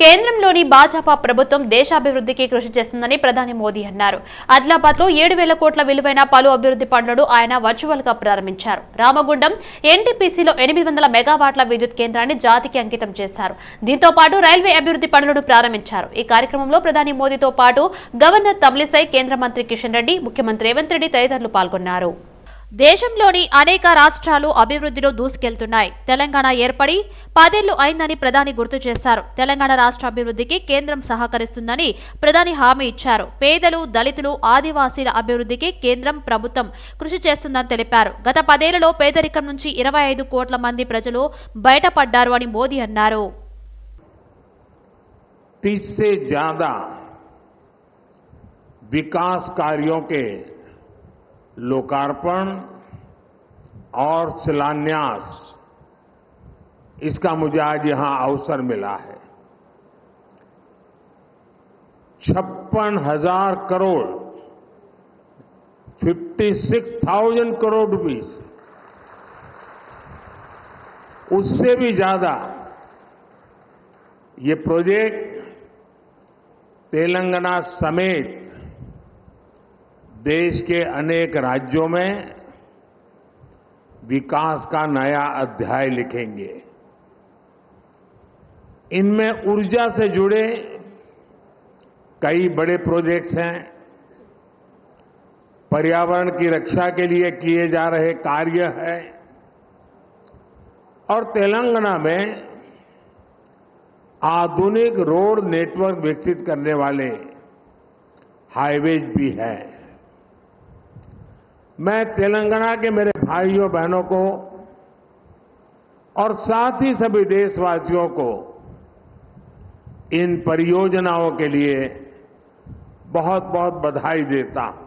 కేంద్రంలోని భాజపా ప్రభుత్వం దేశాభివృద్ధికి కృషి చేస్తుందని ప్రధాని మోదీ అన్నారు. ఆదిలాబాద్ లో 7,000 కోట్ల విలువైన పలు అభివృద్ధి పనులను ఆయన వర్చువల్ గా ప్రారంభించారు. రామగుండం ఎన్టీపీసీలో 800 మెగావాట్ల విద్యుత్ కేంద్రాన్ని జాతికి అంకితం చేశారు. దీంతో పాటు రైల్వే అభివృద్ధి పనులను ప్రారంభించారు. ఈ కార్యక్రమంలో ప్రధాని మోదీతో పాటు గవర్నర్ తమిళిసై, కేంద్ర మంత్రి కిషన్ రెడ్డి, ముఖ్యమంత్రి రేవంత్ రెడ్డి తదితరులు పాల్గొన్నారు. దేశంలోని అనేక రాష్ట్రాలు అభివృద్ధిలో దూసుకెళ్తున్నాయి. తెలంగాణ ఏర్పడి 10 ఏళ్లు అయిందని ప్రధాని గుర్తు చేశారు. తెలంగాణ రాష్ట్ర అభివృద్ధికి కేంద్రం సహకరిస్తుందని ప్రధాని హామీ ఇచ్చారు. పేదలు, దళితులు, ఆదివాసీల అభివృద్ధికి కేంద్రం ప్రభుత్వం కృషి చేస్తుందని తెలిపారు. గత 10 ఏళ్లలో పేదరికం నుంచి 25 కోట్ల మంది ప్రజలు బయటపడ్డారు అని మోదీ అన్నారు. 30 से ज्यादा विकास कार्यों के लोकार्पण और शिलान्यास, इसका मुझे आज यहां अवसर मिला है। 56,000 करोड़ 56,000 करोड़ रुपीस, उससे भी ज्यादा ये प्रोजेक्ट तेलंगाना समेत देश के अनेक राज्यों में विकास का नया अध्याय लिखेंगे। इनमें ऊर्जा से जुड़े कई बड़े प्रोजेक्ट्स हैं, पर्यावरण की रक्षा के लिए किए जा रहे कार्य हैं और तेलंगाना में आधुनिक रोड नेटवर्क विकसित करने वाले हाईवेज भी हैं। मैं तेलंगाना के मेरे भाइयों बहनों को और साथ ही सभी देशवासियों को इन परियोजनाओं के लिए बहुत बहुत बधाई देता हूं।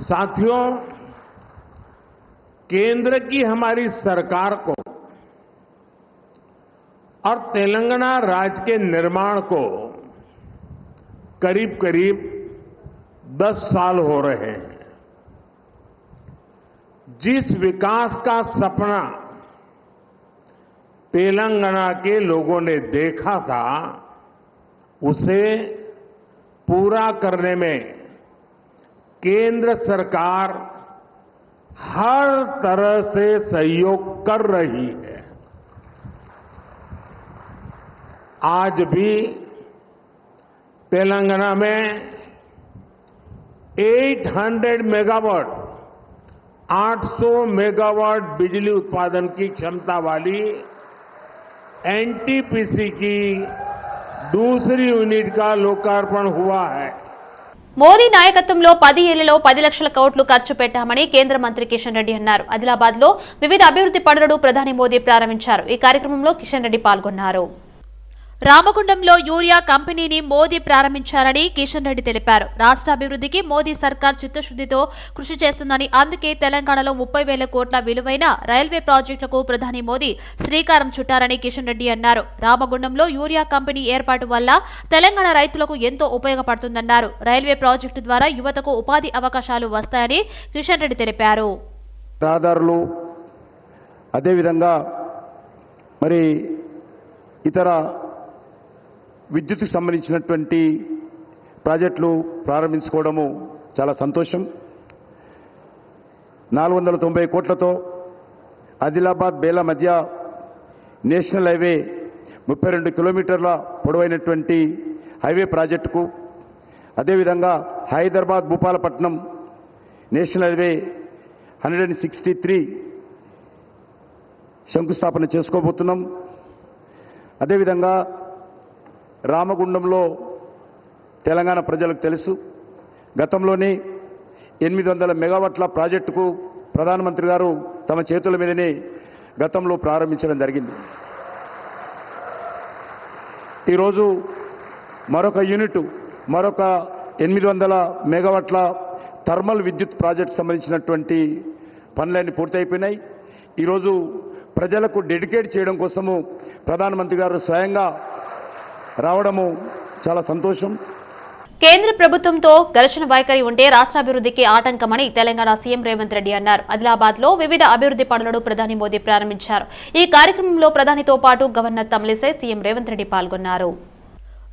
साथियों, केंद्र की हमारी सरकार को और तेलंगाना राज्य के निर्माण को करीब करीब 10 साल हो रहे हैं। जिस विकास का सपना तेलंगाना के लोगों ने देखा था, उसे पूरा करने में केंद्र सरकार हर तरह से सहयोग कर रही है। आज भी तेलंगाना में 800 मेगावाट 800 मेगावाट बिजली उत्पादन की क्षमता वाली एनटीपीसी की दूसरी यूनिट का लोकार्पण हुआ है। మోదీ నాయకత్వంలో 10 ఏళ్లలో 10 లక్షల కోట్లు ఖర్చు పెట్టామని కేంద్ర మంత్రి కిషన్ రెడ్డి అన్నారు. ఆదిలాబాద్ లో వివిధ అభివృద్ధి పనులను ప్రధాని మోదీ ప్రారంభించారు. ఈ కార్యక్రమంలో కిషన్ రెడ్డి పాల్గొన్నారు. రామగుండంలో యూరియా కంపెనీని మోదీ ప్రారంభించారని కిషన్ రెడ్డి తెలిపారు. రాష్ట్ర అభివృద్ధికి మోదీ సర్కార్ చిత్తశుద్ధితో కృషి చేస్తుందని, అందుకే తెలంగాణలో 30,000 కోట్ల విలువైన రైల్వే ప్రాజెక్టులకు ప్రధాని మోదీ శ్రీకారం చుట్టారని కిషన్ రెడ్డి అన్నారు. రామగుండంలో యూరియా కంపెనీ ఏర్పాటు వల్ల తెలంగాణ రైతులకు ఎంతో ఉపయోగపడుతుందన్నారు. రైల్వే ప్రాజెక్టు ద్వారా యువతకు ఉపాధి అవకాశాలు వస్తాయని కిషన్ రెడ్డి తెలిపారు. అదేవిధంగా మరి ఇతర విద్యుత్కు సంబంధించినటువంటి ప్రాజెక్టులు ప్రారంభించుకోవడము చాలా సంతోషం. 490 కోట్లతో ఆదిలాబాద్ బేలా మధ్య నేషనల్ హైవే 32 కిలోమీటర్ల పొడవైనటువంటి హైవే ప్రాజెక్టుకు, అదేవిధంగా హైదరాబాద్ భూపాలపట్నం నేషనల్ హైవే 163 శంకుస్థాపన చేసుకోబోతున్నాం. అదేవిధంగా రామగుండంలో తెలంగాణ ప్రజలకు తెలుసు, గతంలోనే 800 మెగావాట్ల ప్రాజెక్టుకు ప్రధానమంత్రి గారు తమ చేతుల మీదనే గతంలో ప్రారంభించడం జరిగింది. ఈరోజు మరొక 800 మెగావాట్ల థర్మల్ విద్యుత్ ప్రాజెక్టు సంబంధించినటువంటి పనులన్నీ పూర్తయిపోయినాయి. ఈరోజు ప్రజలకు డెడికేట్ చేయడం కోసము ప్రధానమంత్రి గారు స్వయంగా రావడము చాలా సంతోషం. కేంద్ర ప్రభుత్వంతో ఘర్షణ వైఖరి ఉంటే రాష్ట్రాభివృద్ధికి ఆటంకమని తెలంగాణ సీఎం రేవంత్ రెడ్డి అన్నారు. ఆదిలాబాద్ లో వివిధ అభివృద్ధి పనులను ప్రధాని మోదీ ప్రారంభించారు. ఈ కార్యక్రమంలో ప్రధానితో పాటు గవర్నర్ తమిళిసై సీఎం రేవంత్ రెడ్డి పాల్గొన్నారు.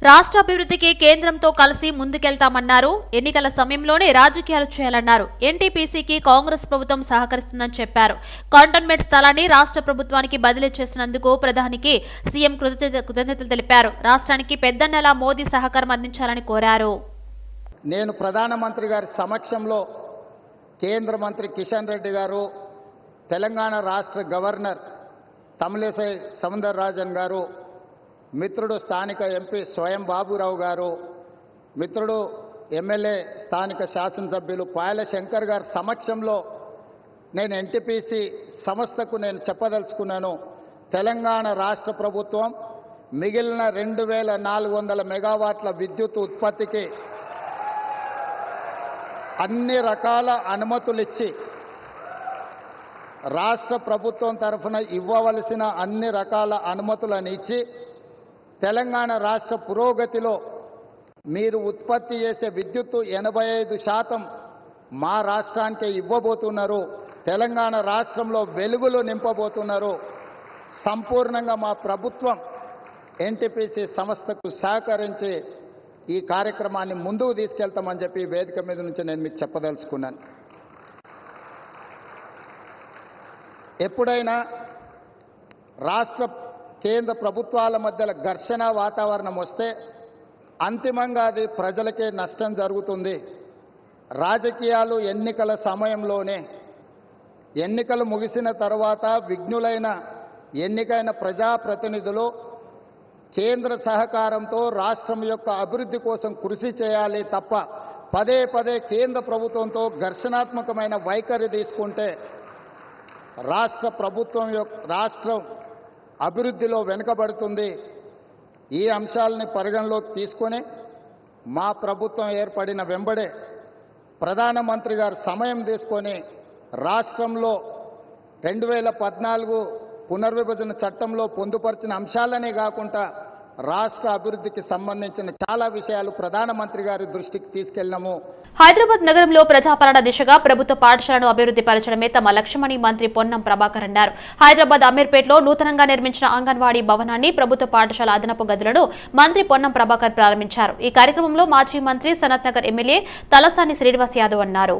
రాష్ట్రాభివృద్ధికి కేంద్రంతో కలిసి ముందుకెళ్తామన్నారు. ఎన్నికల సమయంలోనే రాజకీయాలు చేయాలన్నారు. ఎన్టీపీసీకి కాంగ్రెస్ ప్రభుత్వం సహకరిస్తుందని చెప్పారు. కంటోన్మెంట్ స్థలాన్ని రాష్ట్ర ప్రభుత్వానికి బదిలీ చేసినందుకు ప్రధానికి సీఎం కృతజ్ఞతలు తెలిపారు. రాష్ట్రానికి పెద్దన్నెల మోదీ సహకారం అందించాలని కోరారు. నేను ప్రధానమంత్రి గారి సమక్షంలో కేంద్ర మంత్రి కిషన్ రెడ్డి గారు, తెలంగాణ రాష్ట్ర గవర్నర్ తమిళిసై సౌందరరాజన్ గారు, మిత్రుడు స్థానిక ఎంపీ స్వయం బాబురావు గారు, మిత్రుడు ఎమ్మెల్యే స్థానిక శాసనసభ్యులు పాయల శంకర్ గారి సమక్షంలో నేను ఎన్టీపీసీ సంస్థకు నేను చెప్పదలుచుకున్నాను. తెలంగాణ రాష్ట్ర ప్రభుత్వం మిగిలిన 2400 మెగావాట్ల విద్యుత్ ఉత్పత్తికి అన్ని రకాల అనుమతులిచ్చి రాష్ట్ర ప్రభుత్వం తరఫున ఇవ్వవలసిన అన్ని రకాల అనుమతులను ఇచ్చి తెలంగాణ రాష్ట్ర పురోగతిలో మీరు ఉత్పత్తి చేసే విద్యుత్తు 85% మా రాష్ట్రానికే ఇవ్వబోతున్నారు. తెలంగాణ రాష్ట్రంలో వెలుగులు నింపబోతున్నారు. సంపూర్ణంగా మా ప్రభుత్వం ఎన్టీపీసీ సంస్థకు సహకరించి ఈ కార్యక్రమాన్ని ముందుకు తీసుకెళ్తామని చెప్పి వేదిక మీద నుంచి నేను మీకు చెప్పదలుచుకున్నాను. ఎప్పుడైనా రాష్ట్ర కేంద్ర ప్రభుత్వాల మధ్యలో ఘర్షణ వాతావరణం వస్తే అంతిమంగా అది ప్రజలకే నష్టం జరుగుతుంది. రాజకీయాలు ఎన్నికల సమయంలోనే, ఎన్నికలు ముగిసిన తర్వాత విఘ్నులైన ఎన్నికైన ప్రజాప్రతినిధులు కేంద్ర సహకారంతో రాష్ట్రం యొక్క అభివృద్ధి కోసం కృషి చేయాలి తప్ప పదే పదే కేంద్ర ప్రభుత్వంతో ఘర్షణాత్మకమైన వైఖరి తీసుకుంటే రాష్ట్రం అభివృద్ధిలో వెనుకబడుతుంది. ఈ అంశాలని పరిగణలోకి తీసుకొని మా ప్రభుత్వం ఏర్పడిన వెంబడే ప్రధానమంత్రి గారు సమయం తీసుకొని రాష్ట్రంలో 2014 పునర్విభజన చట్టంలో పొందుపరిచిన అంశాలనే కాకుండా రాష్ట్ర అభివృద్ధికి సంబంధించిన చాలా విషయాలు ప్రధానమంత్రి గారి దృష్టికి తీసుకెళ్లాము. హైదరాబాద్ నగరంలో ప్రజాపాలన దిశగా ప్రభుత్వ పాఠశాలను అభివృద్ధి పరచడమే తమ లక్ష్యమని మంత్రి పొన్నం ప్రభాకర్ అన్నారు. హైదరాబాద్ అమీర్పేటలో నూతనంగా నిర్మించిన అంగన్వాడీ భవనాన్ని, ప్రభుత్వ పాఠశాల అదనపు గదులను మంత్రి పొన్నం ప్రభాకర్ ప్రారంభించారు. ఈ కార్యక్రమంలో మాజీ మంత్రి సనత్ నగర్ ఎమ్మెల్యే తలసాని శ్రీనివాస్ యాదవ్ అన్నారు.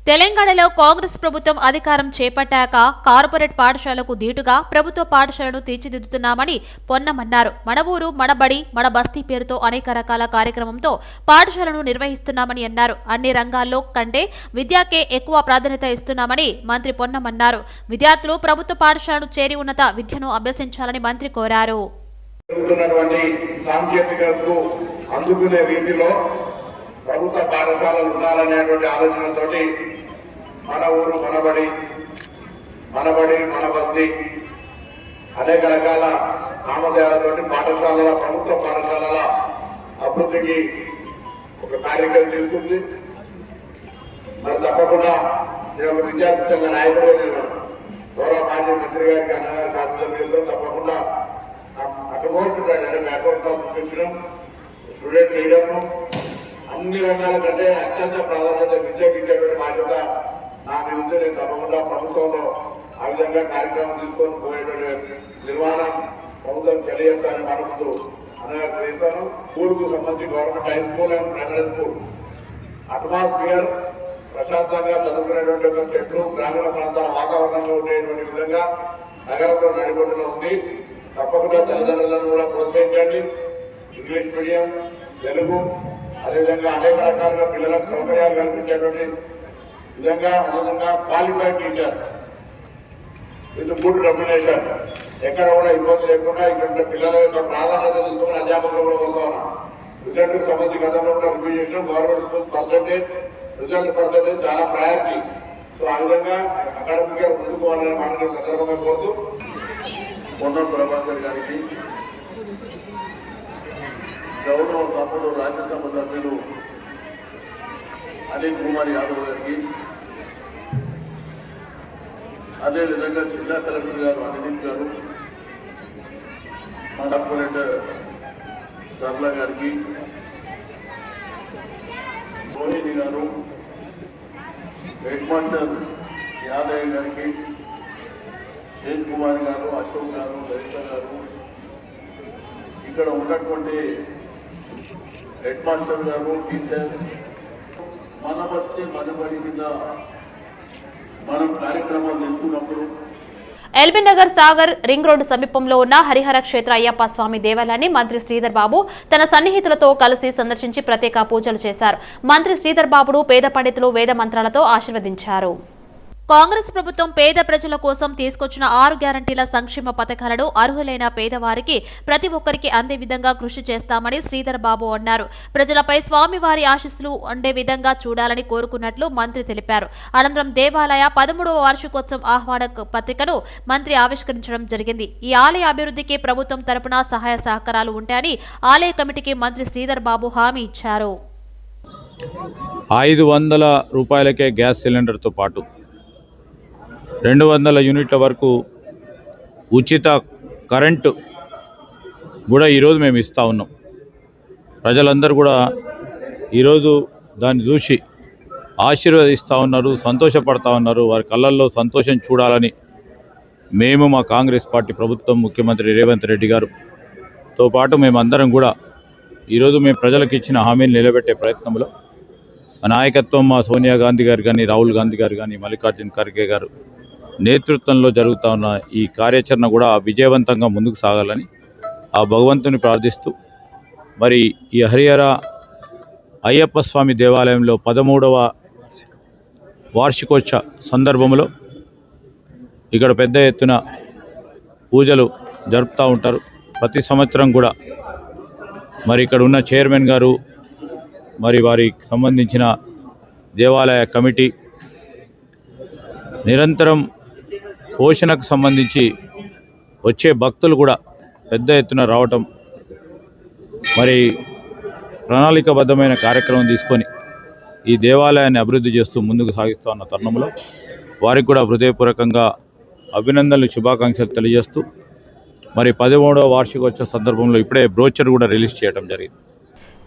తెలంగాణలో కాంగ్రెస్ ప్రభుత్వం అధికారం చేపట్టాక కార్పొరేట్ పాఠశాలకు దీటుగా ప్రభుత్వ పాఠశాలను తీర్చిదిద్దుతున్నామని పొన్నమన్నారు. మన ఊరు మన బడి మన బస్తీ పేరుతో అనేక రకాల కార్యక్రమంతో పాఠశాలను నిర్వహిస్తున్నామని అన్నారు. అన్ని రంగాల్లో కంటే విద్యాకే ఎక్కువ ప్రాధాన్యత ఇస్తున్నామని మంత్రి పొన్నమన్నారు. విద్యార్థులు ప్రభుత్వ పాఠశాలను చేరి ఉన్నత విద్యను అభ్యసించాలని మంత్రి కోరారు. అందుకునే రీతిలో ప్రభుత్వ పాఠశాలలు ఉండాలనేటువంటి ఆలోచనతోటి మన ఊరు మన బడి మన బస్తీ అనేక రకాల నామధేయాలతోటి పాఠశాలల ప్రభుత్వ పాఠశాలల అభివృద్ధికి ఒక కార్యక్రమం తీసుకుంది. మరి తప్పకుండా నేను ఒక విద్యార్థి సంఘ నాయకుడు, నేను గౌరవ మాజీ మంత్రి గారికి అన్నగారి కార్యక్రమంలో తప్పకుండా అటుపోతుంటాడు. బ్యాక్వర్డ్ చూపించడం, స్టూడెంట్ లీడర్ను అన్ని రకాల కంటే అత్యంత ప్రాధాన్యత విద్యకు ఇచ్చేటువంటి బాధ్యత నా మీద ఉంది. నేను తప్పకుండా ప్రభుత్వంలో ఆ విధంగా కార్యక్రమం తీసుకొని పోయేటువంటి నిర్వహణ ప్రభుత్వం తెలియజేస్తానని మాట ముందు అనగా చేస్తాను. స్కూల్కు సంబంధించి government high school and primary school atmosphere ప్రశాంతంగా చదువుకునేటువంటి ఒక చెట్లు గ్రామీణ ప్రాంతాల వాతావరణంలో ఉండేటువంటి విధంగా నగరంలో నడిబొట్టులో ఉంది. తప్పకుండా తల్లిదండ్రులను కూడా ప్రోత్సహించండి. ఇంగ్లీష్ మీడియం, తెలుగు, అదేవిధంగా అనేక రకాలుగా పిల్లలకు సౌకర్యాలు కల్పించేటువంటి విధంగా qualified teachers with good remuneration, ఎక్కడ కూడా ఇబ్బంది లేకుండా ఇక్కడ పిల్లల యొక్క ప్రాధాన్యత తీసుకుని అధ్యాపకులు కూడా కోరుకోవాలి. రిజల్ట్కి సంబంధించి గతంలో కూడా రివ్యూ చేసిన గవర్నమెంట్ స్కూల్స్ రిజల్ట్ పర్సెంటేజ్ చాలా ప్రయారిటీ. సో ఆ విధంగా అకాడమిక్ గా ముందుకోవాలనే మాటని సందర్భంగా కోరుతూ పొన్నం ప్రభాకర్ గారికి, గౌరవ సభ్యులు రాజ్యసభ సభ్యులు అనిల్ కుమార్ యాదవ్ గారికి, అదేవిధంగా జిల్లా కలెక్టర్ గారు అనిల్ గారు, కార్పొరేటర్ సర్ల గారికి, సోనేని గారు, హెడ్ మాస్టర్ యాదయ్య గారికి, శేష్ కుమార్ గారు, అశోక్ గారు, లలిత గారు, ఇక్కడ ఉన్నటువంటి హెడ్ మాస్టర్ గారు, టీచర్, మన బస్తి మనబడి మీద మనం కార్యక్రమాలు చేస్తున్నప్పుడు LB Nagar Sagar ring road సమీపంలో ఉన్న హరిహర క్షేత్ర అయ్యప్ప స్వామి దేవాలయాన్ని మంత్రి శ్రీధర్ బాబు తన సన్నిహితులతో కలిసి సందర్శించి ప్రత్యేక పూజలు చేశారు. మంత్రి శ్రీధర్ బాబును పేద పండితులు వేద మంత్రాలతో ఆశీర్వదించారు. కాంగ్రెస్ ప్రభుత్వం పేద ప్రజల కోసం తీసుకొచ్చిన 6 గ్యారంటీల సంక్షేమ పథకాలను అర్హులైన పేదవారికి ప్రతి ఒక్కరికి అందే విధంగా కృషి చేస్తామని శ్రీధర్ బాబు అన్నారు. ప్రజలపై స్వామివారి ఆశీస్సులు ఉండే విధంగా చూడాలని కోరుకున్నట్లు మంత్రి తెలిపారు. అనంతరం దేవాలయ 13వ వార్షికోత్సవం ఆహ్వాన పత్రికను మంత్రి ఆవిష్కరించడం జరిగింది. ఈ ఆలయ అభివృద్ధికి ప్రభుత్వం తరపున సహాయ సహకారాలు ఉంటాయని ఆలయ కమిటీకి మంత్రి శ్రీధర్ బాబు హామీ ఇచ్చారు. 500 రూపాయలకే గ్యాస్ సిలిండర్తో పాటు 200 యూనిట్ల వరకు ఉచిత కరెంటు కూడా ఈరోజు మేము ఇస్తూ ఉన్నాం. ప్రజలందరూ కూడా ఈరోజు దాన్ని చూసి ఆశీర్వదిస్తూ ఉన్నారు, సంతోషపడతా ఉన్నారు. వారి కళ్ళల్లో సంతోషం చూడాలని మేము మా కాంగ్రెస్ పార్టీ ప్రభుత్వం, ముఖ్యమంత్రి రేవంత్ రెడ్డి గారుతో పాటు మేమందరం కూడా ఈరోజు మేము ప్రజలకు ఇచ్చిన హామీని నిలబెట్టే ప్రయత్నంలో నాయకత్వం మా సోనియా గాంధీ గారు కానీ, రాహుల్ గాంధీ గారు కానీ, మల్లికార్జున్ ఖర్గే గారు నేతృత్వంలో జరుగుతూ ఉన్న ఈ కార్యాచరణ కూడా విజయవంతంగా ముందుకు సాగాలని ఆ భగవంతుని ప్రార్థిస్తూ మరి ఈ హరిహర అయ్యప్ప స్వామి దేవాలయంలో 13వ వార్షికోత్సవ సందర్భంలో ఇక్కడ పెద్ద ఎత్తున పూజలు జరుపుతూ ఉంటారు. ప్రతి సంవత్సరం కూడా మరి ఇక్కడ ఉన్న చైర్మన్ గారు, మరి వారికి సంబంధించిన దేవాలయ కమిటీ నిరంతరం పోషణకు సంబంధించి వచ్చే భక్తులు కూడా పెద్ద ఎత్తున రావటం, మరి ప్రణాళికాబద్ధమైన కార్యక్రమం తీసుకొని ఈ దేవాలయాన్ని అభివృద్ధి చేస్తూ ముందుకు సాగిస్తూ ఉన్న తరుణంలో వారికి కూడా హృదయపూర్వకంగా అభినందనలు, శుభాకాంక్షలు తెలియజేస్తూ మరి 13వ వార్షికోత్సవ సందర్భంలో ఇప్పుడే బ్రోచర్ కూడా రిలీజ్ చేయడం జరిగింది.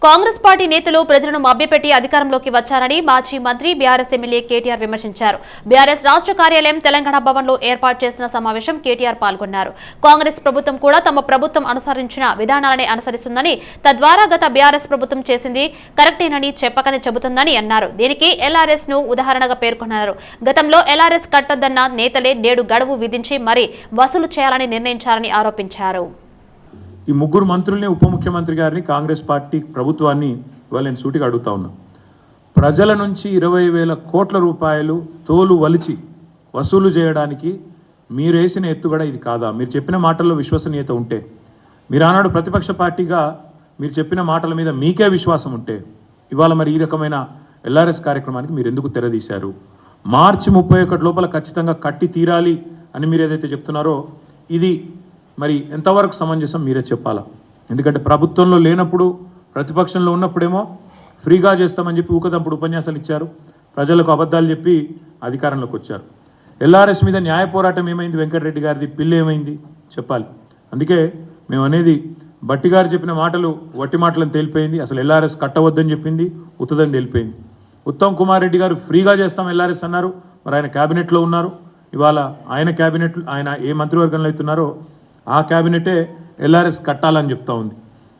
కాంగ్రెస్ పార్టీ నేతలు ప్రజలను మభ్యపెట్టి అధికారంలోకి వచ్చారని మాజీ మంత్రి బీఆర్ఎస్ ఎమ్మెల్యే కేటీఆర్ విమర్శించారు. బీఆర్ఎస్ రాష్ట్ర కార్యాలయం తెలంగాణ భవన్లో ఏర్పాటు చేసిన సమావేశం కేటీఆర్ పాల్గొన్నారు. కాంగ్రెస్ ప్రభుత్వం కూడా తమ ప్రభుత్వం అనుసరించిన విధానాలనే అనుసరిస్తుందని, తద్వారా గత బీఆర్ఎస్ ప్రభుత్వం చేసింది కరెక్టేనని చెప్పకనే చెబుతుందని అన్నారు. దీనికి ఎల్ఆర్ఎస్ ను ఉదాహరణగా పేర్కొన్నారు. గతంలో ఎల్ఆర్ఎస్ కట్టొద్దన్న నేతలే నేడు గడువు విధించి మరీ వసూలు చేయాలని నిర్ణయించారని ఆరోపించారు. ఈ ముగ్గురు మంత్రుల్ని, ఉప ముఖ్యమంత్రి గారిని, కాంగ్రెస్ పార్టీ ప్రభుత్వాన్ని ఇవాళ నేను సూటిగా అడుగుతా ఉన్నా. ప్రజల నుంచి 20,000 కోట్ల రూపాయలు తోలు వలిచి వసూలు చేయడానికి మీరు వేసిన ఎత్తుగడ ఇది కాదా? మీరు చెప్పిన మాటల్లో విశ్వసనీయత ఉంటే, మీరు ఆనాడు ప్రతిపక్ష పార్టీగా మీరు చెప్పిన మాటల మీద మీకే విశ్వాసం ఉంటే, ఇవాళ మరి ఈ రకమైన ఎల్ఆర్ఎస్ కార్యక్రమానికి మీరు ఎందుకు తెరదీశారు? మార్చి 31 లోపల ఖచ్చితంగా కట్టి తీరాలి అని మీరు ఏదైతే చెప్తున్నారో ఇది మరి ఎంతవరకు సమంజసం మీరే చెప్పాలా. ఎందుకంటే ప్రభుత్వంలో లేనప్పుడు, ప్రతిపక్షంలో ఉన్నప్పుడేమో ఫ్రీగా చేస్తామని చెప్పి ఊకదంపుడు ఉపన్యాసాలు ఇచ్చారు, ప్రజలకు అబద్ధాలు చెప్పి అధికారంలోకి వచ్చారు. ఎల్ఆర్ఎస్ మీద న్యాయ పోరాటం ఏమైంది? వెంకటరెడ్డి గారిది పిల్లి ఏమైంది చెప్పాలి. అందుకే మేము అనేది బట్టి గారు చెప్పిన మాటలు వట్టి మాటలను తేలిపోయింది. అసలు ఎల్ఆర్ఎస్ కట్టవద్దని చెప్పింది ఉత్తదని తేలిపోయింది. ఉత్తమ్ కుమార్ రెడ్డి గారు ఫ్రీగా చేస్తాం ఎల్ఆర్ఎస్ అన్నారు, మరి ఆయన క్యాబినెట్లో ఉన్నారు. ఇవాళ ఆయన క్యాబినెట్, ఆయన ఏ మంత్రివర్గంలో అవుతున్నారో ఆ క్యాబినెటే ఎల్ఆర్ఎస్ కట్టాలని చెప్తా ఉంది.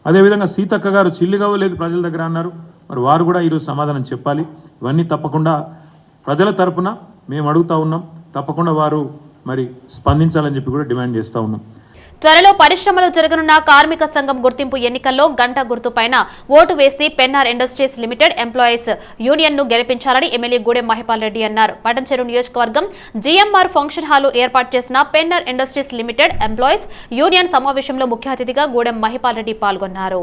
అదేవిధంగా సీతక్క గారు చిల్లిగవ్వలేదు ప్రజల దగ్గర అన్నారు, మరి వారు కూడా ఈరోజు సమాధానం చెప్పాలి. ఇవన్నీ తప్పకుండా ప్రజల తరపున మేము అడుగుతా ఉన్నాం, తప్పకుండా వారు మరి స్పందించాలని చెప్పి కూడా డిమాండ్ చేస్తూ ఉన్నాం. త్వరలో పరిశ్రమలో జరగనున్న కార్మిక సంఘం గుర్తింపు ఎన్నికల్లో గంట గుర్తుపైన ఓటు వేసి Pennar industries limited employees union ను గెలిపించాలని ఎమ్మెల్యే గూడెం మహిపాల్ రెడ్డి అన్నారు. పటంచెరు నియోజకవర్గం జీఎంఆర్ ఫంక్షన్ హాల్ ఏర్పాటు చేసిన Pennar industries limited employees union సమావేశంలో ముఖ్య అతిథిగా గూడెం మహిపాల్ రెడ్డి పాల్గొన్నారు.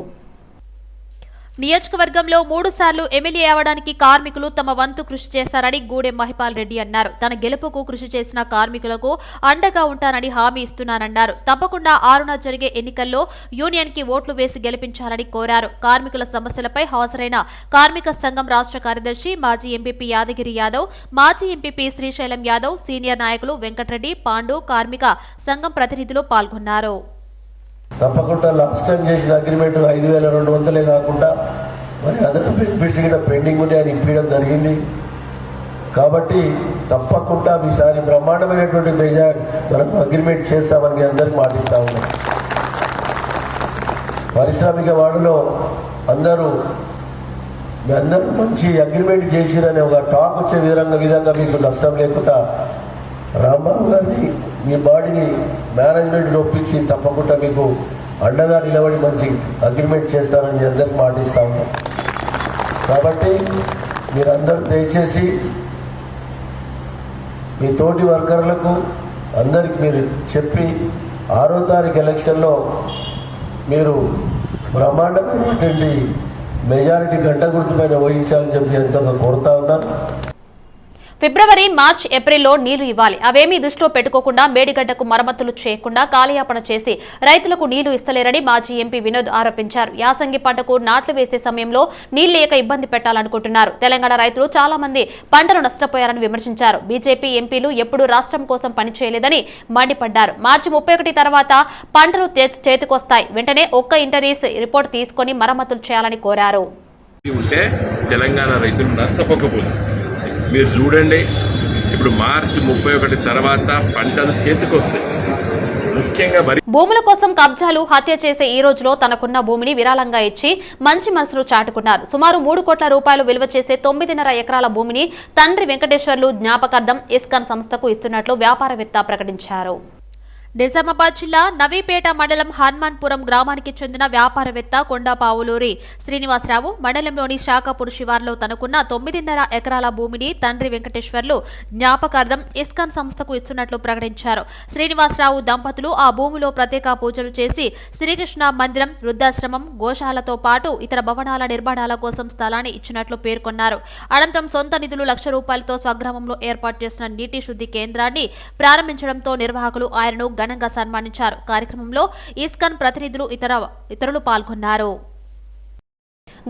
నియోజకవర్గంలో 3 సార్లు ఎమ్మెల్యే అవడానికి కార్మికులు తమ వంతు కృషి చేశారని గూడెం మహిపాల్ రెడ్డి అన్నారు. తన గెలుపుకు కృషి చేసిన కార్మికులకు అండగా ఉంటానని హామీ ఇస్తున్నానన్నారు. తప్పకుండా 6న జరిగే ఎన్నికల్లో యూనియన్ కి ఓట్లు వేసి గెలిపించాలని కోరారు. కార్మికుల సమస్యలపై హాజరైన కార్మిక సంఘం రాష్ట్ర కార్యదర్శి మాజీ ఎంపీపీ యాదగిరి యాదవ్, మాజీ ఎంపీపీ శ్రీశైలం యాదవ్, సీనియర్ నాయకులు వెంకటరెడ్డి, పాండు, కార్మిక సంఘం ప్రతినిధులు పాల్గొన్నారు. తప్పకుండా లాస్ట్ టైం చేసిన అగ్రిమెంట్ 5,200 కాకుండా మరి అదర్ బెనిఫిట్స్ కూడా పెండింగ్ ఉంటే అని ఇప్పించడం జరిగింది. కాబట్టి తప్పకుండా ఈసారి బ్రహ్మాండమైనటువంటి మెజార్ మనం అగ్రిమెంట్ చేస్తామని మీ అందరికీ మాటిస్తా ఉన్నాం. పారిశ్రామిక వాడలో అందరూ మంచి అగ్రిమెంట్ చేసిరనే ఒక టాక్ వచ్చే విధంగా మీకు నష్టం లేకుండా రాంబాబు గారిని మీ బాడీని మేనేజ్మెంట్ ఒప్పించి తప్పకుండా మీకు అండగా నిలబడి మంచి అగ్రిమెంట్ చేస్తారని అందరికీ మాటిస్తా ఉన్నాం. కాబట్టి మీరందరూ దయచేసి మీ తోటి వర్కర్లకు అందరికి మీరు చెప్పి 6వ తారీఖు ఎలక్షన్లో మీరు బ్రహ్మాండమైనటువంటి మెజారిటీ గంట గుర్తుపైన వహించాలని చెప్పి ఎంతో కోరుతా ఉన్నాను. ఫిబ్రవరి, మార్చ్, ఏప్రిల్లో నీళ్లు ఇవ్వాలి. అవేమీ దృష్టిలో పెట్టుకోకుండా మేడిగడ్డకు మరమ్మతులు చేయకుండా కాలయాపన చేసి రైతులకు నీళ్లు ఇస్తలేరని మాజీ ఎంపీ వినోద్ ఆరోపించారు. యాసంగి పంటకు నాట్లు వేసే సమయంలో నీళ్లు లేక ఇబ్బంది పెట్టాలనుకుంటున్నారు. తెలంగాణ రైతులు చాలా మంది పంటలు నష్టపోయారని విమర్శించారు. బీజేపీ ఎంపీలు ఎప్పుడూ రాష్ట్రం కోసం పనిచేయలేదని మండిపడ్డారు. మార్చి 31 తర్వాత పంటలు చేతికొస్తాయి. వెంటనే ఒక్క ఇంటరీస్ రిపోర్ట్ తీసుకుని మరమ్మతులు చేయాలని కోరారు. తెలంగాణ రైతులు నష్టపోకపోదు. మీరు చూడండి, ఇప్పుడు మార్చి 31 తర్వాత పంటలు చేతికొస్తాయి. ముఖ్యంగా భూముల కోసం కబ్జాలు, హత్య చేసే ఈ రోజులో తనకున్న భూమిని విరాళంగా ఇచ్చి మంచి మనసును చాటుకున్నారు. సుమారు 3 కోట్ల రూపాయలు విలువ చేసే 9.5 ఎకరాల భూమిని తండ్రి వెంకటేశ్వర్లు జ్ఞాపకార్థం ఇస్కాన్ సంస్థకు ఇస్తున్నట్లు వ్యాపారవేత్త ప్రకటించారు. నిజామాబాద్ జిల్లా నవీపేట మండలం హనుమాన్పురం గ్రామానికి చెందిన వ్యాపారవేత్త కొండపావులూరి శ్రీనివాసరావు మండలంలోని శాఖపూర్ శివార్లో తనకున్న 9.5 ఎకరాల భూమిని తండ్రి వెంకటేశ్వర్లు జ్ఞాపకార్థం ఇస్కాన్ సంస్థకు ఇస్తున్నట్లు ప్రకటించారు. శ్రీనివాసరావు దంపతులు ఆ భూమిలో ప్రత్యేక పూజలు చేసి శ్రీకృష్ణ మందిరం, వృద్ధాశ్రమం, గోశాలతో పాటు ఇతర భవనాల నిర్మాణాల కోసం స్థలాన్ని ఇచ్చినట్లు పేర్కొన్నారు. అనంతరం సొంత నిధులు ₹1,00,000 స్వగ్రామంలో ఏర్పాటు చేసిన నీటి శుద్ధి కేంద్రాన్ని ప్రారంభించడంతో నిర్వాహకులు ఆయనను ఘనంగా సన్మానించారు. కార్యక్రమంలో ఇస్కాన్ ప్రతినిధులు ఇతరులు పాల్గొన్నారు.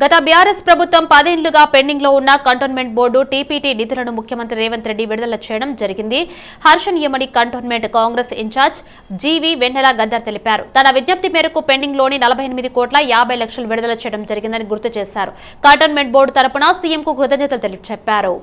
గత బీఆర్ఎస్ ప్రభుత్వం 10 ఏళ్లుగా పెండింగ్ లో ఉన్న కంటోన్మెంట్ బోర్డు టీపీటీ నిధులను ముఖ్యమంత్రి రేవంత్ రెడ్డి విడుదల చేయడం జరిగింది. హర్షణీయమని కంటోన్మెంట్ కాంగ్రెస్ ఇన్ఛార్జ్ జీవీ వెన్నెల గద్దర్ తెలిపారు. తన విజ్ఞప్తి మేరకు పెండింగ్ లోని 48 కోట్ల 50 లక్షలు విడుదల చేయడం జరిగిందని గుర్తు చేశారు. కంటోన్మెంట్ బోర్డు తరపున సీఎంకు కృతజ్ఞతలు చెప్పారు.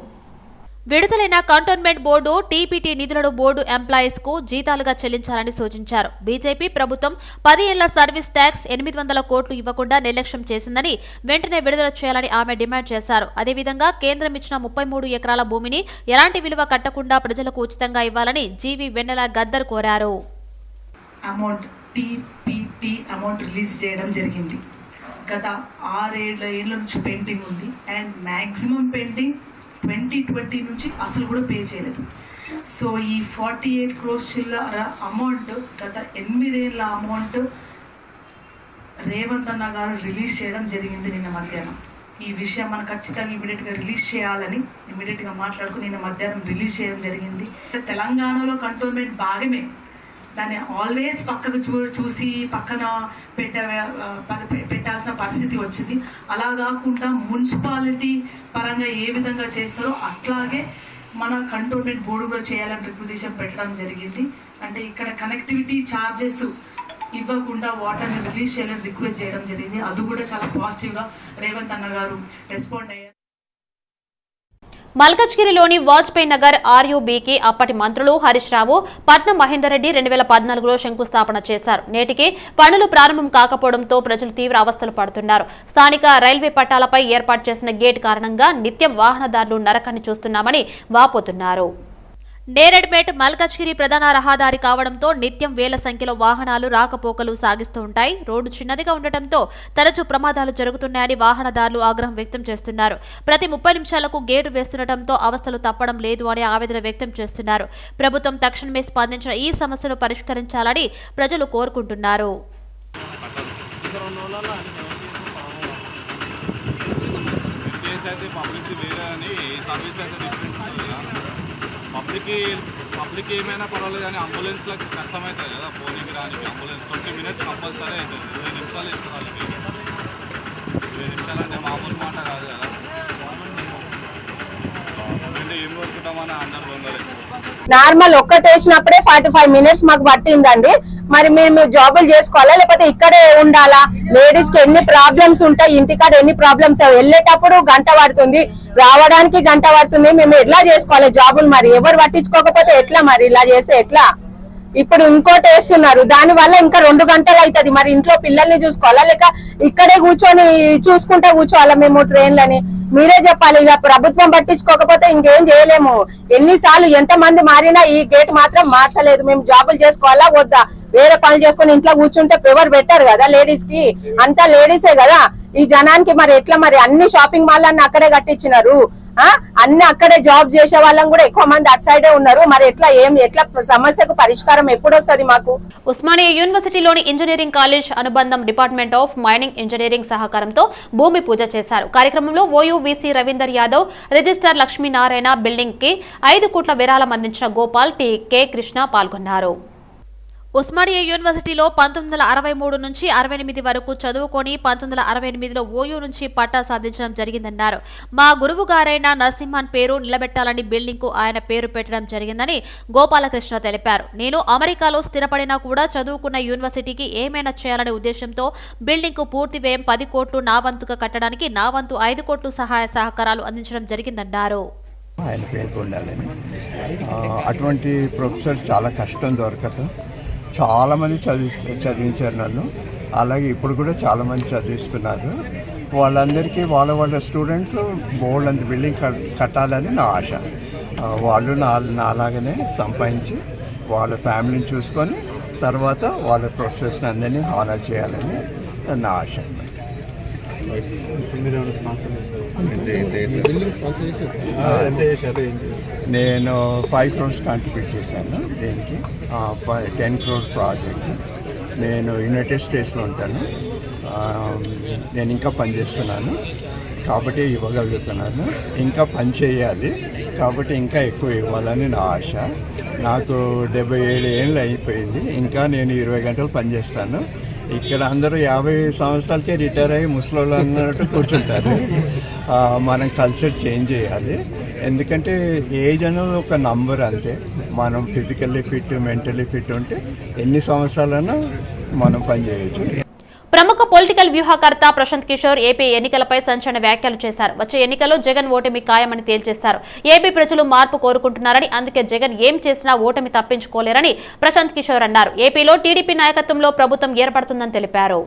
విడుదలైన కంటోన్మెంట్ బోర్డు టీపీటీ నిధులను బోర్డు ఎంప్లాయీస్ కు జీతాలుగా చెల్లించాలని సూచించారు. బీజేపీ ప్రభుత్వం 10 ఏళ్ల సర్వీస్ ట్యాక్స్ 800 కోట్లు ఇవ్వకుండా నిర్లక్ష్యం చేసిందని వెంటనే విడుదల చేయాలని ఆమె డిమాండ్ చేశారు. అదేవిధంగా కేంద్రం ఇచ్చిన 33 ఎకరాల భూమిని ఎలాంటి విలువ కట్టకుండా ప్రజలకు ఉచితంగా ఇవ్వాలని జీవీ వెన్నెల గద్దర్ కోరారు. అమౌంట్ రిలీజ్ చేయడం జరిగింది. గత 6 ఏళ్ల నుంచి పెండింగ్ ఉంది అండ్ మాక్సిమం పెండింగ్ 2020 నుంచి అసలు కూడా పే చేయలేదు. సో ఈ 48 crores చిల్లర అమౌంట్ గత 8 ఏళ్ల అమౌంట్ రేవంత్ అన్న గారు రిలీజ్ చేయడం జరిగింది నిన్న మధ్యాహ్నం. ఈ విషయం మనం ఖచ్చితంగా ఇమీడియట్గా రిలీజ్ చేయాలని ఇమీడియట్గా మాట్లాడుకుని నిన్న మధ్యాహ్నం రిలీజ్ చేయడం జరిగింది. తెలంగాణలో కంటోన్మెంట్ భాగమే, దాన్ని ఆల్వేస్ పక్కకు చూసి పక్కన పెట్టాల్సిన పరిస్థితి వచ్చింది. అలా కాకుండా మున్సిపాలిటీ పరంగా ఏ విధంగా చేస్తారో అట్లాగే మన కంటోన్మెంట్ బోర్డు కూడా చేయాలని రిక్వెజిషన్ పెట్టడం జరిగింది. అంటే ఇక్కడ కనెక్టివిటీ ఛార్జెస్ ఇవ్వకుండా వాటర్ని రిలీజ్ చేయాలని రిక్వెస్ట్ చేయడం జరిగింది. అది కూడా చాలా పాజిటివ్గా రేవంత్ అన్న గారు రెస్పాండ్ అయ్యారు. మల్కజ్గిరిలోని వాజ్పేయి నగర్ ఆర్యూబీకి అప్పటి మంత్రులు హరీష్ రావు, పట్నం మహేందర్ రెడ్డి 2014లో శంకుస్థాపన చేశారు. నేటికి పనులు ప్రారంభం కాకపోవడంతో ప్రజలు తీవ్ర అవస్థలు పడుతున్నారు. స్థానిక రైల్వే పట్టాలపై ఏర్పాటు చేసిన గేట్ కారణంగా నిత్యం వాహనదారులు నరకాన్ని చూస్తున్నామని వాపోతున్నారు. నేరెడ్మేట్ మల్కజ్గిరి ప్రధాన రహదారి కావడంతో నిత్యం వేల సంఖ్యలో వాహనాలు రాకపోకలు సాగిస్తూ ఉంటాయి. రోడ్డు చిన్నదిగా ఉండటంతో తరచూ ప్రమాదాలు జరుగుతున్నాయని వాహనదారులు ఆగ్రహం వ్యక్తం చేస్తున్నారు. ప్రతి 30 నిమిషాలకు గేటు వేస్తుండటంతో అవస్థలు తప్పడం లేదు అని ఆవేదన వ్యక్తం చేస్తున్నారు. ప్రభుత్వం తక్షణమే స్పందించిన ఈ సమస్యను పరిష్కరించాలని ప్రజలు కోరుకుంటున్నారు. పబ్లిక్ ఏమైనా పర్వాలేదు కానీ అంబులెన్స్లకు కష్టమవుతుంది కదా, పోనీకి రానికి అంబులెన్స్ 20 minutes కంపల్సరీ అవుతుంది. 20 నిమిషాలు ఇస్తారు వాళ్ళకి. 20 నిమిషాలు అంటే మామూలు మాట కాదు కదా. అంటే ఏం కోరుకుంటామని అందరు దొంగలే. నార్మల్ ఒక్కటి వేసినప్పుడే 45 minutes మాకు పట్టిందండి. మరి మేము జాబులు చేసుకోవాలా లేకపోతే ఇక్కడే ఉండాలా? లేడీస్ కి ఎన్ని ప్రాబ్లమ్స్ ఉంటాయి, ఇంటికాడ ఎన్ని ప్రాబ్లమ్స్, వెళ్ళేటప్పుడు గంట పడుతుంది, రావడానికి గంట పడుతుంది. మేము ఎట్లా చేసుకోవాలి జాబులు? మరి ఎవరు పట్టించుకోకపోతే ఎట్లా? మరి ఇలా చేస్తే ఎట్లా? ఇప్పుడు ఇంకోటి వేస్తున్నారు, దాని వల్ల ఇంకా 2 గంటలు అవుతుంది. మరి ఇంట్లో పిల్లల్ని చూసుకోవాలా లేక ఇక్కడే కూర్చొని చూసుకుంటే కూర్చోవాలా మేము ట్రైన్లని? మీరే చెప్పాలి. ఇక ప్రభుత్వం పట్టించుకోకపోతే ఇంకేం చేయలేము. ఎన్నిసార్లు ఎంతమంది మారినా ఈ గేట్ మాత్రం మార్చలేదు. మేము జాబులు చేసుకోవాలా వద్దా? వేరే పనులు చేసుకుని ఇంట్లో కూర్చుంటే ఎవరు పెట్టారు కదా లేడీస్ కి? అంతా లేడీసే కదా ఈ జనానికి. మరి ఎట్లా? మరి అన్ని షాపింగ్ మాల్ అన్ని అక్కడే కట్టించినారు, అన్ని అక్కడే జాబ్ చేసే వాళ్ళం కూడా ఎక్కువ మంది అటు సైడే ఉన్నారు. మరి ఎట్లా ఎట్లా సమస్యకు పరిష్కారం ఎప్పుడు వస్తుంది మాకు? ఉస్మానియా యూనివర్సిటీలోని ఇంజనీరింగ్ కాలేజ్ అనుబంధం డిపార్ట్మెంట్ ఆఫ్ మైనింగ్ ఇంజనీరింగ్ సహకారంతో భూమి పూజ చేశారు. కార్యక్రమంలో OU VC Ravinder Yadav, registrar Lakshminarayana, building కి 5 కోట్ల విరాళం అందించిన గోపాల్ కె కృష్ణ పాల్గొన్నారు. ఉస్మానియా యూనివర్సిటీలో 1963 నుంచి 68 వరకు చదువుకొని 1968లో ఓయూ నుంచి పట్టా సాధించడం జరిగిందన్నారు. మా గురువు గారైన నరసింహన్ పేరు నిలబెట్టాలని బిల్డింగ్ కు ఆయన పేరు పెట్టడం జరిగిందని గోపాలకృష్ణ తెలిపారు. నేను అమెరికాలో స్థిరపడినా కూడా చదువుకున్న యూనివర్సిటీకి ఏమైనా చేయాలనే ఉద్దేశంతో బిల్డింగ్ కు పూర్తి వ్యయం 10 కోట్లు నా వంతుగా కట్టడానికి నా వంతు 5 కోట్లు సహాయ సహకారాలు అందించడం జరిగిందన్నారు. ఆయన పేరు ఉండాలని అటువంటి ప్రొఫెసర్స్ చాలా కష్టం దొరకదు. చాలామంది చదివించారు నన్ను, అలాగే ఇప్పుడు కూడా చాలామంది చదివిస్తున్నారు. వాళ్ళందరికీ వాళ్ళ స్టూడెంట్స్ బోల్డ్ అంత బిల్డింగ్ కట్టాలని నా ఆశ. వాళ్ళు నాలాగనే సంపాదించి వాళ్ళ ఫ్యామిలీని చూసుకొని తర్వాత వాళ్ళ ప్రొఫెసర్స్ని అందరినీ హానర్ చేయాలని నా ఆశ. నేను 5 crores కాంట్రిబ్యూట్ చేశాను దీనికి. 10 crore ప్రాజెక్ట్. నేను యునైటెడ్ స్టేట్స్లో ఉంటాను. నేను ఇంకా పనిచేస్తున్నాను కాబట్టి ఇవ్వగలుగుతున్నాను. ఇంకా పని చేయాలి కాబట్టి ఇంకా ఎక్కువ ఇవ్వాలని నా ఆశ. నాకు 77 ఏళ్ళు అయిపోయింది. ఇంకా నేను 20 గంటలు పనిచేస్తాను. ఇక్కడ అందరూ 50 సంవత్సరాలకే రిటైర్ అయ్యి ముసలోళ్ళు అన్నట్టు కూర్చుంటారు. మనం కల్చర్ చేంజ్ చేయాలి. ఎందుకంటే ఏజ్ అనేది ఒక నంబర్ అంతే. మనం ఫిజికల్లీ ఫిట్, మెంటలీ ఫిట్ ఉంటే ఎన్ని సంవత్సరాలైనా మనం పనిచేయచ్చు. ప్రముఖ పొలిటికల్ వ్యూహకర్త ప్రశాంత్ కిషోర్ ఏపీ ఎన్నికలపై సంచలన వ్యాఖ్యలు చేశారు. వచ్చే ఎన్నికల్లో జగన్ ఓటమి ఖాయమని తేల్చేశారు. ఏపీ ప్రజలు మార్పు కోరుకుంటున్నారని, అందుకే జగన్ ఏం చేసినా ఓటమి తప్పించుకోలేరని ప్రశాంత్ కిషోర్ అన్నారు. ఏపీలో టీడీపీ నాయకత్వంలో ప్రభుత్వం ఏర్పడుతుందని తెలిపారు.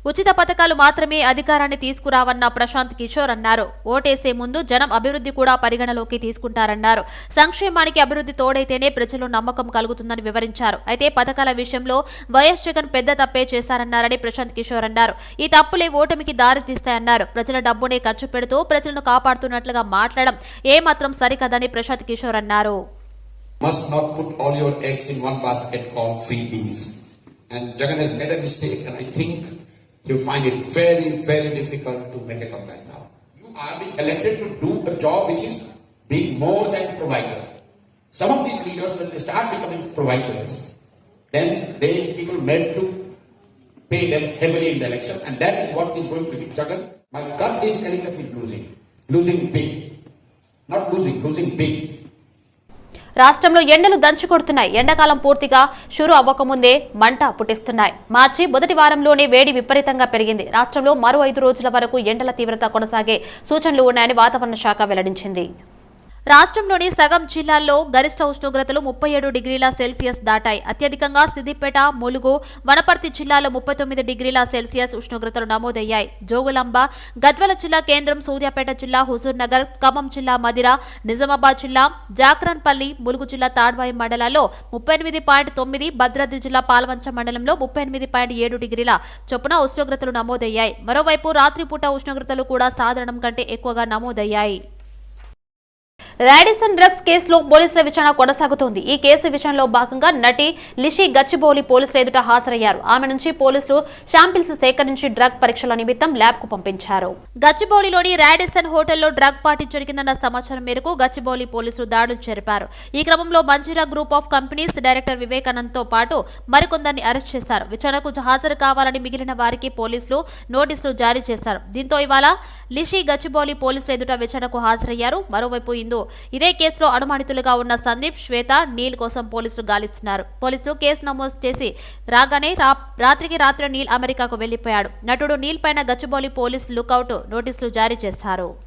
ఉచిత పథకాలు మాత్రమే అధికారాన్ని తీసుకురావన్న ప్రశాంత్ కిషోర్ అన్నారు. ఓటేసే ముందు జనం అభివృద్ధి కూడా పరిగణలోకి తీసుకుంటారన్నారు. సంక్షేమానికి అభివృద్ధి తోడైతేనే ప్రజలు నమ్మకం కలుగుతుందని వివరించారు. అయితే పథకాల విషయంలో వైఎస్ జగన్ పెద్ద తప్పే చేశారన్నారని ప్రశాంత్ కిషోర్ అన్నారు. ఈ తప్పులే ఓటమికి దారితీస్తాయన్నారు. ప్రజల డబ్బునే ఖర్చు పెడుతూ ప్రజలను కాపాడుతున్నట్లుగా మాట్లాడడం ఏమాత్రం సరికదని ప్రశాంత్ కిషోర్ అన్నారు. Must not put all your eggs in one basket called freebies. And Jagan has made a mistake, and I think you find it very, very difficult to make a comeback now. You are being elected to do a job which is being more than provider. Some of these leaders, when they start becoming providers, then people meant to pay them heavily in the election, and that is what is going to be. Jagan, my gut is telling that he's losing big, not losing big. రాష్ట్రంలో ఎండలు దంచుకొడుతున్నాయి. ఎండాకాలం పూర్తిగా షురు అవ్వకముందే మంట పుట్టిస్తున్నాయి. మార్చి మొదటి వారంలోనే వేడి విపరీతంగా పెరిగింది. రాష్ట్రంలో మరో 5 రోజుల వరకు ఎండల తీవ్రత కొనసాగే సూచనలు ఉన్నాయని వాతావరణ శాఖ వెల్లడించింది. రాష్ట్రంలోని సగం జిల్లాల్లో గరిష్ట ఉష్ణోగ్రతలు 37 డిగ్రీల సెల్సియస్ దాటాయి. అత్యధికంగా సిద్దిపేట, ములుగు, వనపర్తి జిల్లాలో 39 డిగ్రీల సెల్సియస్ ఉష్ణోగ్రతలు నమోదయ్యాయి. జోగులాంబ, గద్వాల జిల్లా కేంద్రం, సూర్యాపేట జిల్లా హుజూర్ నగర్, ఖమ్మం జిల్లా మదిర, నిజామాబాద్ జిల్లా జాక్రాన్పల్లి, ములుగు జిల్లా తాడ్వాయి మండలాల్లో 38.9, భద్రాద్రి జిల్లా పాల్వంచ మండలంలో 38.7 డిగ్రీల చొప్పున ఉష్ణోగ్రతలు నమోదయ్యాయి. మరోవైపు రాత్రిపూట ఉష్ణోగ్రతలు కూడా సాధారణం కంటే ఎక్కువగా నమోదయ్యాయి. రాడిసన్ డ్రగ్స్ కేసులో పోలీసుల విచారణ కొనసాగుతోంది. ఈ కేసు విచారణలో భాగంగా నటి లిషి గచ్చిబౌలి పోలీసుల ఎదుట హాజరయ్యారు. ఆమె నుంచి పోలీసులు శాంపిల్స్ సేకరించి డ్రగ్ పరీక్షల నిమిత్తం ల్యాబ్ కు పంపించారు. గచ్చిబౌలిలోని రాడిసన్ హోటల్లో డ్రగ్ పార్టీ జరిగిందన్న సమాచారం మేరకు గచ్చిబౌలి పోలీసులు దాడులు జరిపారు. ఈ క్రమంలో Manjeera group of companies director Vivekanand తో పాటు మరికొందరిని అరెస్ట్ చేశారు. విచారణకు హాజరు కావాలని మిగిలిన వారికి పోలీసులు నోటీసులు జారీ చేశారు. దీంతో ఇవాళ లిషి గచ్చిబౌలి పోలీసుల ఎదుట విచారణకు హాజరయ్యారు. మరోవైపు ఇందు ఇదే కేసులో అనుమానితులుగా ఉన్న సందీప్, శ్వేత, నీల్ కోసం పోలీసులు గాలిస్తున్నారు. పోలీసులు కేసు నమోదు చేసి రాగానే రాత్రికి రాత్రి నీల్ అమెరికాకు వెళ్లిపోయాడు. నటుడు నీల్ పైన గచ్చిబౌలి పోలీసు లుకౌట్ నోటీసులు జారీ చేశారు.